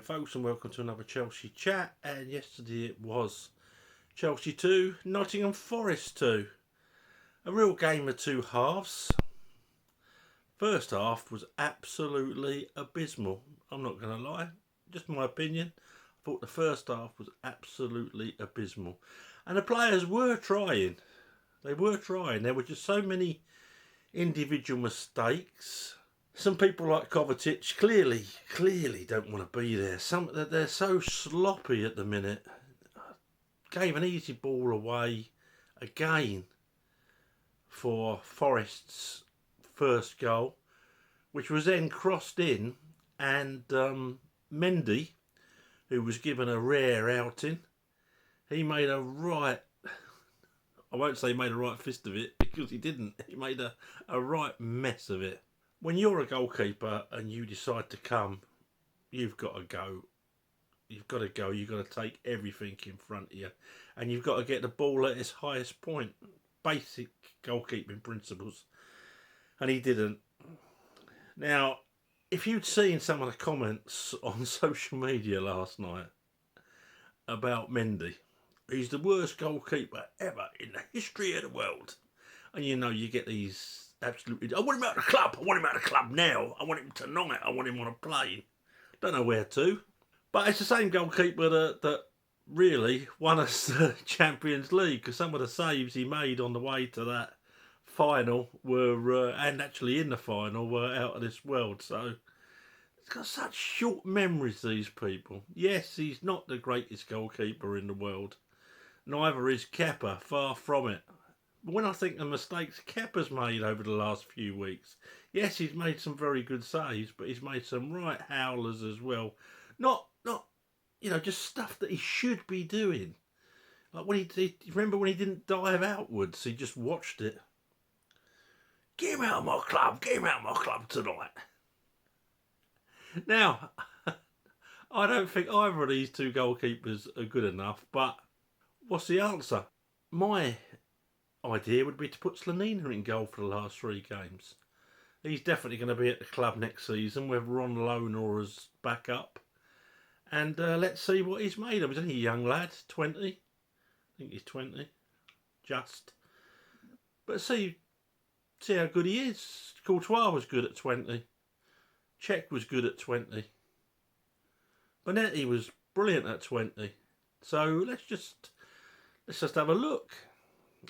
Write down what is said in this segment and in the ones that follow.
folks, and welcome to another Chelsea chat. And yesterday it was Chelsea 2, Nottingham Forest 2. A real game of two halves. First half was absolutely abysmal. I'm not going to lie, just my opinion. I thought the first half was absolutely abysmal. And the players were trying. They were trying. There were just so many individual mistakes. Some people like Potch clearly don't want to be there. They're so sloppy at the minute. Gave an easy ball away again for Forest's first goal, which was then crossed in, and Mendy, who was given a rare outing, he made a right, I won't say he made a right fist of it, because he didn't. He made a right mess of it. When you're a goalkeeper and you decide to come, you've got to go. You've got to go. You've got to take everything in front of you. And you've got to get the ball at its highest point. Basic goalkeeping principles. And he didn't. Now, if you'd seen some of the comments on social media last night about Mendy, he's the worst goalkeeper ever in the history of the world. And you know, you get these absolutely, I want him out of the club. I want him out of the club now. I want him tonight. I want him on a plane. Don't know where to. But it's the same goalkeeper that really won us the Champions League, because some of the saves he made on the way to that final were, and actually in the final, were out of this world. So it's got such short memories, these people. Yes, he's not the greatest goalkeeper in the world. Neither is Kepa, far from it. But when I think the mistakes Kepa's made over the last few weeks, yes, he's made some very good saves, but he's made some right howlers as well. Not just stuff that he should be doing. Like when he remember when he didn't dive outwards, he just watched it. Get him out of my club, get him out of my club tonight. Now, I don't think either of these two goalkeepers are good enough, but what's the answer? My idea would be to put Slanina in goal for the last three games. He's definitely going to be at the club next season, whether on loan or as backup. And let's see what he's made of. He's only a young lad, 20. I think he's 20. Just. But see how good he is. Courtois was good at 20. Cech was good at 20. Bonetti was brilliant at 20. So let's just have a look.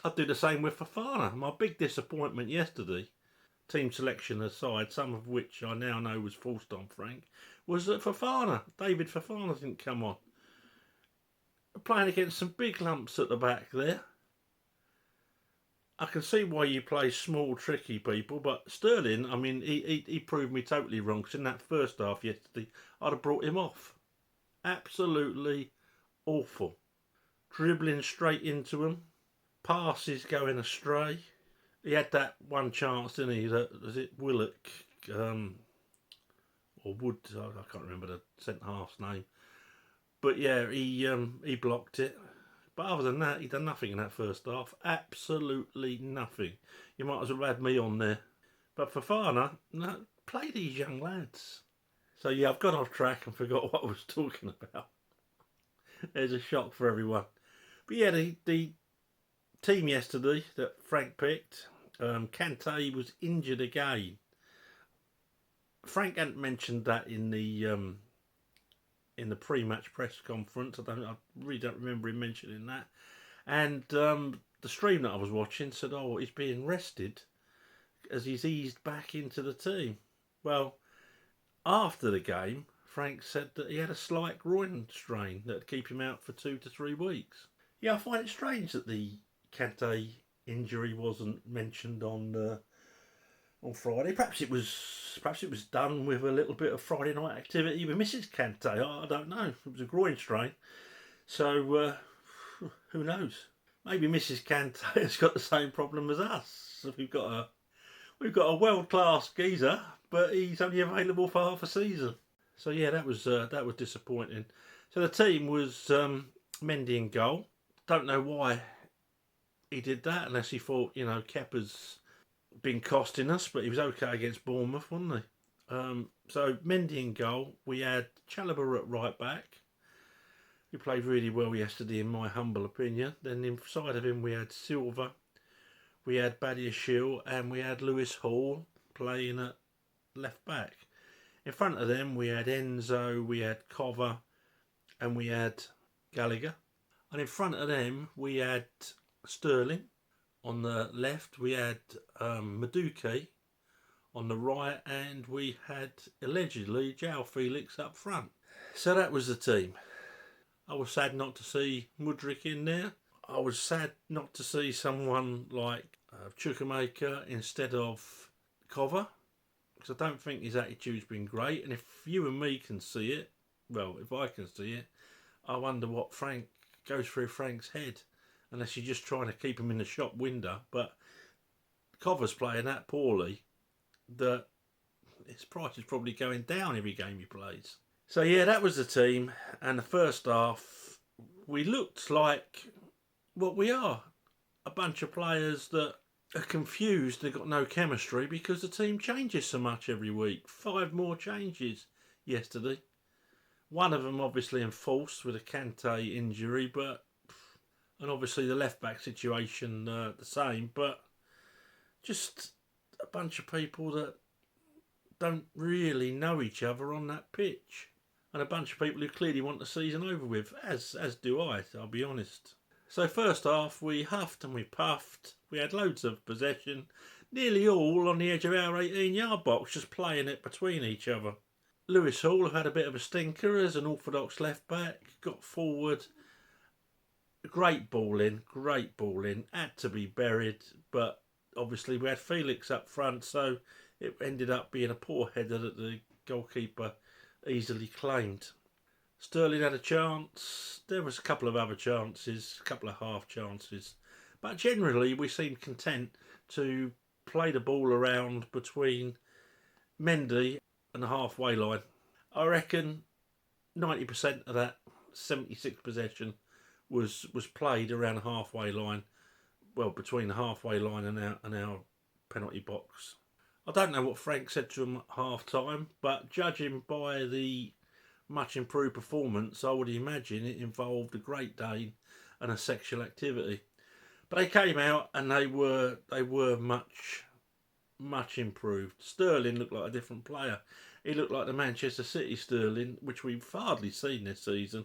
I'd do the same with Fofana. My big disappointment yesterday, team selection aside, some of which I now know was forced on Frank, was that David Fofana didn't come on. Playing against some big lumps at the back there. I can see why you play small, tricky people, but Sterling, I mean, he proved me totally wrong, because in that first half yesterday, I'd have brought him off. Absolutely awful. Dribbling straight into him. Passes going astray. He had that one chance, didn't he? Was it Willock or Wood? I can't remember the centre half's name. But yeah, he blocked it. But other than that, he done nothing in that first half. Absolutely nothing. You might as well have had me on there. But Fofana, no, play these young lads. So yeah, I've got off track and forgot what I was talking about. There's a shock for everyone. But yeah, the team yesterday that Frank picked, Kante was injured again. Frank hadn't mentioned that in the pre-match press conference. I really don't remember him mentioning that. And the stream that I was watching said, "Oh, he's being rested as he's eased back into the team." Well, after the game, Frank said that he had a slight groin strain that would keep him out for 2 to 3 weeks. Yeah, I find it strange that the Kante injury wasn't mentioned on Friday. Perhaps it was done with a little bit of Friday night activity with Mrs. Kante. I don't know. It was a groin strain, so who knows? Maybe Mrs. Kante has got the same problem as us. We've got a world class geezer, but he's only available for half a season. So yeah, that was disappointing. So the team was Mendy in goal. Don't know why he did that, unless he thought, Kepa's been costing us, but he was okay against Bournemouth, wasn't he? So Mendy in goal. We had Chalobah at right back. He played really well yesterday, in my humble opinion. Then inside of him we had Silva, we had Badiashile, and we had Lewis Hall playing at left back. In front of them we had Enzo, we had Cover, and we had Gallagher. And in front of them we had Sterling. On the left we had Madueke on the right, and we had allegedly João Felix up front. So that was the team. I was sad not to see Mudryk in there. I was sad not to see someone like Chukwuemeka instead of Cover, because I don't think his attitude's been great. And if you and me can see it, well, if I can see it, I wonder what Frank goes through Frank's head, unless you're just trying to keep him in the shop window. But Cover's playing that poorly that his price is probably going down every game he plays. So yeah, that was the team. And the first half, we looked like what we are. A bunch of players that are confused, they've got no chemistry because the team changes so much every week. 5 more changes yesterday. One of them obviously enforced with a Kante injury, and obviously the left back situation the same, but just a bunch of people that don't really know each other on that pitch. And a bunch of people who clearly want the season over with, as do I'll be honest. So first half, we huffed and we puffed. We had loads of possession, nearly all on the edge of our 18-yard box, just playing it between each other. Lewis Hall had a bit of a stinker as an orthodox left back, got forward. Great ball in, had to be buried, but obviously we had Felix up front, so it ended up being a poor header that the goalkeeper easily claimed. Sterling had a chance. There was a couple of other chances, a couple of half chances, but generally we seemed content to play the ball around between Mendy and the halfway line. I reckon 90% of that 76 possession was played around the halfway line, well, between the halfway line and our penalty box. I don't know what Frank said to him at half time, but judging by the much improved performance, I would imagine it involved a Great Dane and a sexual activity. But they came out and they were much improved. Sterling looked like a different player. He looked like the Manchester City Sterling, which we've hardly seen this season.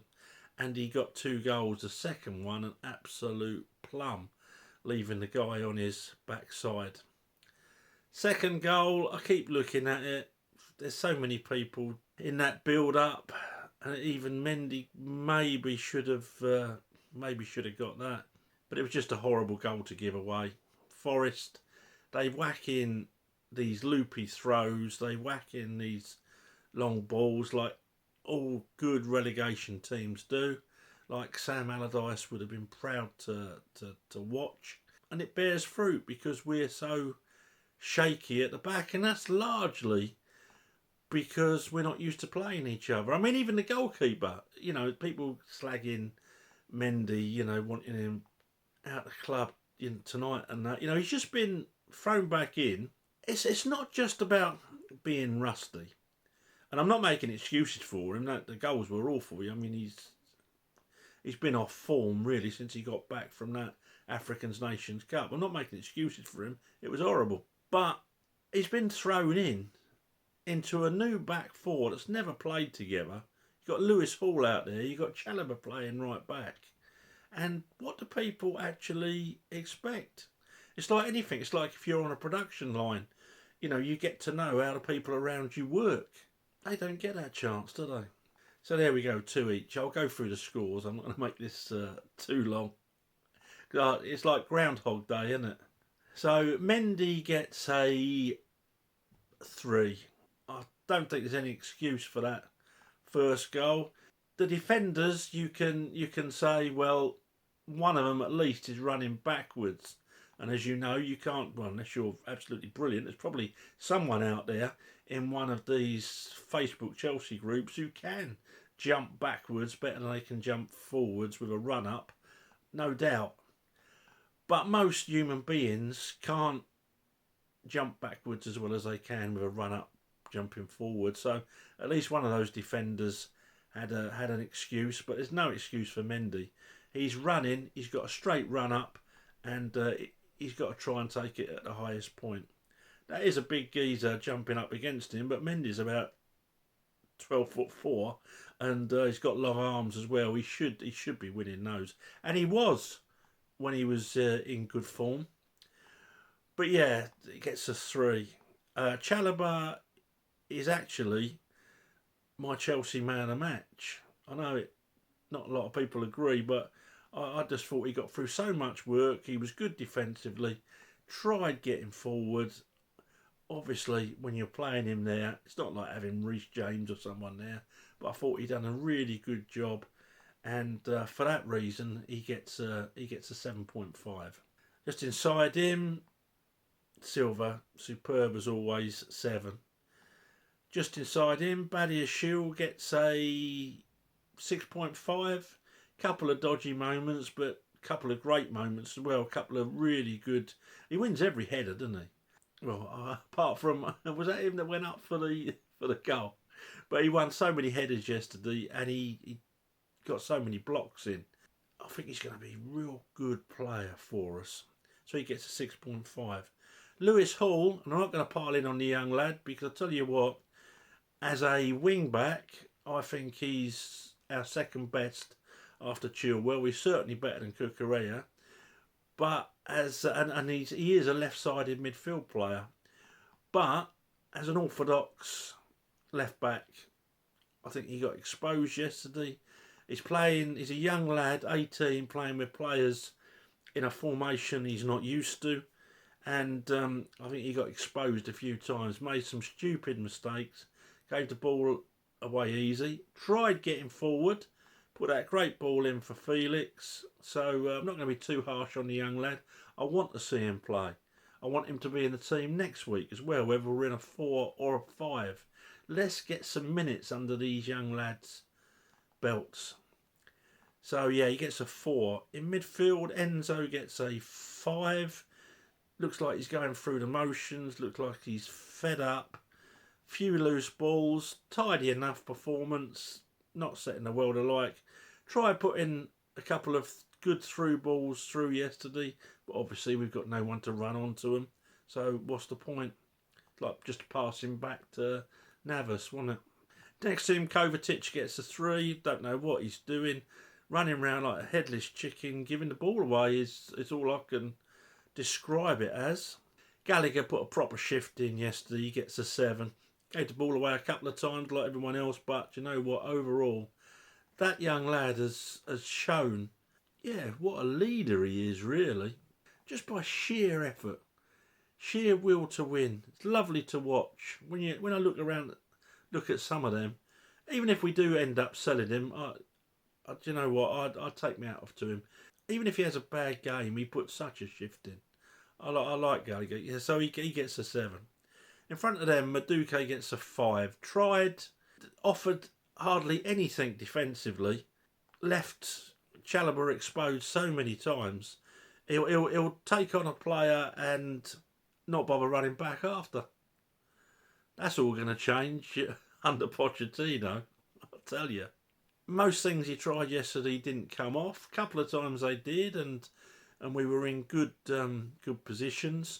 And he got 2 goals. The second one, an absolute plum, leaving the guy on his backside. Second goal, I keep looking at it. There's so many people in that build-up, and even Mendy maybe should have got that. But it was just a horrible goal to give away. Forest, they whack in these loopy throws, they whack in these long balls like all good relegation teams do, like Sam Allardyce would have been proud to watch. And it bears fruit because we're so shaky at the back, and that's largely because we're not used to playing each other. I mean, even the goalkeeper, people slagging Mendy, wanting him out of the club tonight and that. He's just been thrown back in. It's not just about being rusty. And I'm not making excuses for him. The goals were awful. I mean, he's been off form, really, since he got back from that Africans Nations Cup. I'm not making excuses for him. It was horrible. But he's been thrown into a new back four that's never played together. You've got Lewis Hall out there. You've got Chalobah playing right back. And what do people actually expect? It's like anything. It's like if you're on a production line, you get to know how the people around you work. They don't get that chance, do they? So there we go, 2 each. I'll go through the scores. I'm not going to make this too long. It's like Groundhog Day, isn't it? So Mendy gets a 3. I don't think there's any excuse for that first goal. The defenders, you can say, well, one of them at least is running backwards. And as you know, you can't, well, unless you're absolutely brilliant, there's probably someone out there in one of these Facebook Chelsea groups who can jump backwards better than they can jump forwards with a run-up, no doubt. But most human beings can't jump backwards as well as they can with a run-up jumping forward. So at least one of those defenders had an excuse, but there's no excuse for Mendy. He's running, he's got a straight run up, and he's got to try and take it at the highest point. That is a big geezer jumping up against him, but Mendy's about 12'4", and he's got long arms as well. He should be winning those, and he was when he was in good form. But yeah, it gets a 3. Chalobah is actually my Chelsea man of the match. I know not a lot of people agree, but I just thought he got through so much work. He was good defensively, tried getting forward. Obviously, when you're playing him there, it's not like having Reece James or someone there, but I thought he'd done a really good job, and for that reason, he gets a 7.5. Just inside him, Silva, superb as always, 7. Just inside him, Badiashile gets a 6.5. Couple of dodgy moments, but a couple of great moments as well. A couple of really good. He wins every header, doesn't he? Well, apart from, was that him that went up for the goal? But he won so many headers yesterday, and he got so many blocks in. I think he's going to be a real good player for us. So he gets a 6.5. Lewis Hall, and I'm not going to pile in on the young lad, because I tell you what, as a wing back, I think he's our second best after Chilwell. He's certainly better than Cucurella, but he is a left-sided midfield player. But as an orthodox left back, I think he got exposed yesterday. He's a young lad, 18, playing with players in a formation he's not used to. And I think he got exposed a few times, made some stupid mistakes, gave the ball away easy, tried getting forward, put that great ball in for Felix. So I'm not going to be too harsh on the young lad. I want to see him play. I want him to be in the team next week as well, whether we're in a 4 or a 5. Let's get some minutes under these young lads' belts. So yeah, he gets a 4. In midfield, Enzo gets a 5. Looks like he's going through the motions. Looks like he's fed up. Few loose balls. Tidy enough performance. Not setting the world alight. Try putting a couple of good through balls through yesterday. But obviously we've got no one to run onto them. So what's the point? Like just passing back to Navas, wasn't it? Next to him, Kovacic gets a 3. Don't know what he's doing. Running around like a headless chicken. Giving the ball away is all I can describe it as. Gallagher put a proper shift in yesterday. He gets a 7. Gave the ball away a couple of times like everyone else, but you know what, overall that young lad has shown what a leader he is, really, just by sheer effort, sheer will to win. It's lovely to watch. When I look at some of them, even if we do end up selling him, you know what, I'd take me out of to him. Even if he has a bad game, he puts such a shift in. I like Gallagher. Yeah, so he gets a 7. In front of them, Madueke gets a 5. Offered hardly anything defensively. Left Chalobah exposed so many times. He'll take on a player and not bother running back after. That's all going to change under Potchettino, I'll tell you. Most things he tried yesterday didn't come off. A couple of times they did, and we were in good positions.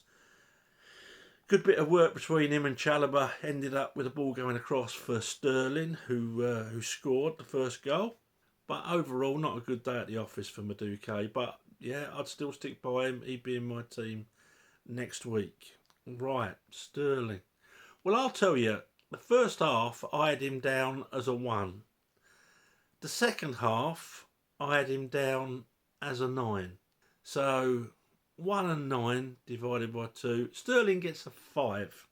Good bit of work between him and Chalobah. Ended up with the ball going across for Sterling, who scored the first goal. But overall, not a good day at the office for Madueke. But yeah, I'd still stick by him. He'd be in my team next week. Right, Sterling. Well, I'll tell you, the first half I had him down as a 1. The second half I had him down as a 9. So 1 and 9 divided by 2. Sterling gets a 5.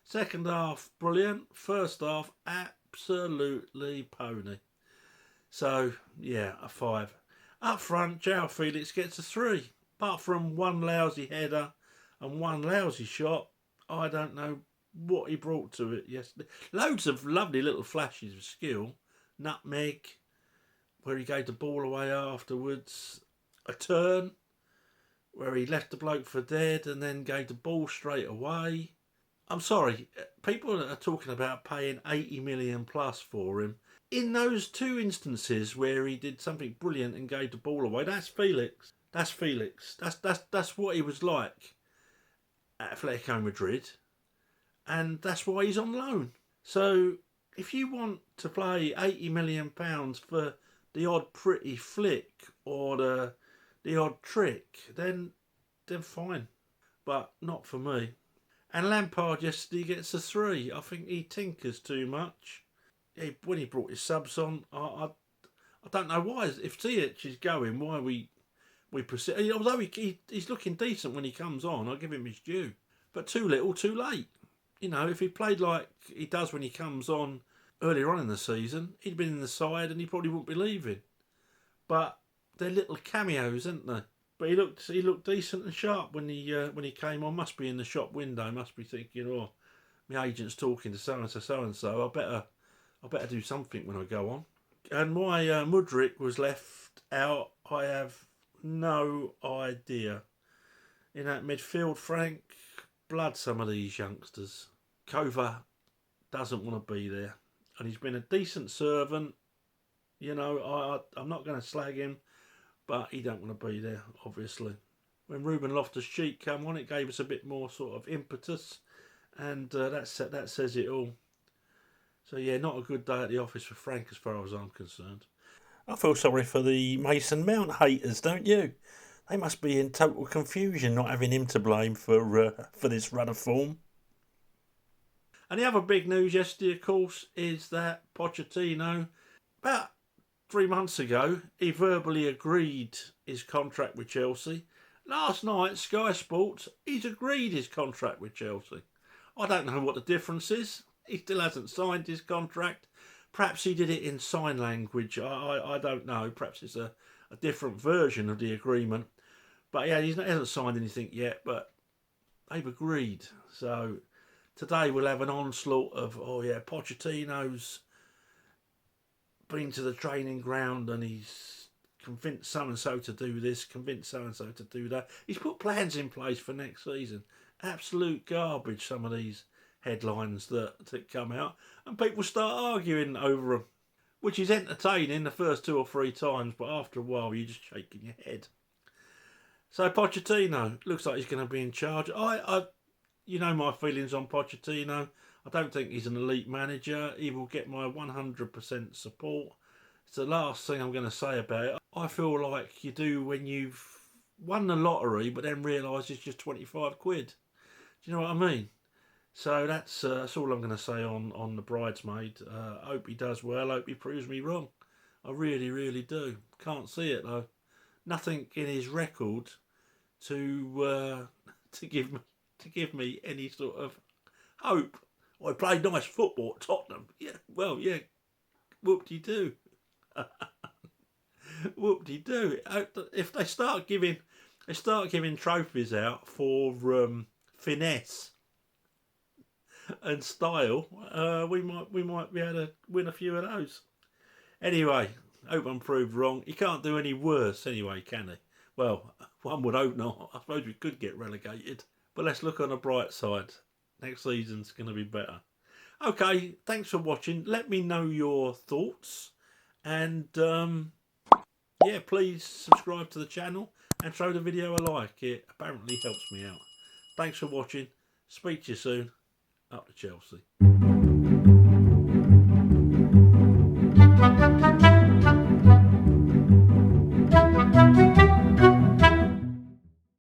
Second half, brilliant. First half, absolutely pony. So, yeah, a 5. Up front, João Felix gets a 3. Apart from one lousy header and one lousy shot, I don't know what he brought to it yesterday. Loads of lovely little flashes of skill. Nutmeg, where he gave the ball away afterwards. A turn, where he left the bloke for dead and then gave the ball straight away. I'm sorry, people are talking about paying 80 million plus for him. In those two instances where he did something brilliant and gave the ball away, that's Felix. That's Felix. That's what he was like at Atletico Madrid, and that's why he's on loan. So if you want to pay 80 million pounds for the odd pretty flick or the odd trick, then fine, but not for me. And Lampard yesterday gets a 3. I think he tinkers too much. When he brought his subs on, I don't know why. If Ziyech is going, why we proceed? Although he's looking decent when he comes on, I give him his due. But too little, too late. If he played like he does when he comes on earlier on in the season, he'd been in the side and he probably wouldn't be leaving. But they're little cameos, aren't they? But he looked decent and sharp when he came on. Must be in the shop window. Must be thinking, oh, my agent's talking to so and so. I better do something when I go on. And why Mudryk was left out, I have no idea. In that midfield, Frank, blood some of these youngsters. Kova doesn't want to be there, and he's been a decent servant. I'm not going to slag him, but he don't want to be there, obviously. When Ruben Loftus-Cheek came on, it gave us a bit more sort of impetus, and that says it all. So yeah, not a good day at the office for Frank as far as I'm concerned. I feel sorry for the Mason Mount haters, don't you? They must be in total confusion not having him to blame for this run of form. And the other big news yesterday, of course, is that Potchettino, about 3 months ago, he verbally agreed his contract with Chelsea. Last night, Sky Sports, he's agreed his contract with Chelsea. I don't know what the difference is. He still hasn't signed his contract. Perhaps he did it in sign language. I don't know. Perhaps it's a different version of the agreement. But yeah, he hasn't signed anything yet, but they've agreed. So today we'll have an onslaught of, Pochettino's been to the training ground and he's convinced so-and-so to do this, convinced so-and-so to do that. He's put plans in place for next season. Absolute garbage, some of these headlines that come out, and people start arguing over them, which is entertaining the first 2 or 3 times, but after a while you're just shaking your head. So Pochettino looks like he's going to be in charge. You know my feelings on Pochettino. I don't think he's an elite manager. He will get my 100% support. It's the last thing I'm going to say about it. I feel like you do when you've won the lottery but then realise it's just 25 quid. Do you know what I mean? So that's all I'm going to say on the bridesmaid. I hope he does well. I hope he proves me wrong. I really, really do. Can't see it though. Nothing in his record to give me any sort of hope. I played nice football at Tottenham. Yeah, well, yeah. Whoop-de-doo. Whoop-de-doo. If they start giving trophies out for finesse and style, we might be able to win a few of those. Anyway, hope I'm proved wrong. He can't do any worse anyway, can he? Well, one would hope not. I suppose we could get relegated. But let's look on the bright side. Next season's going to be better. Okay, thanks for watching. Let me know your thoughts. And, please subscribe to the channel and throw the video a like. It apparently helps me out. Thanks for watching. Speak to you soon. Up to Chelsea.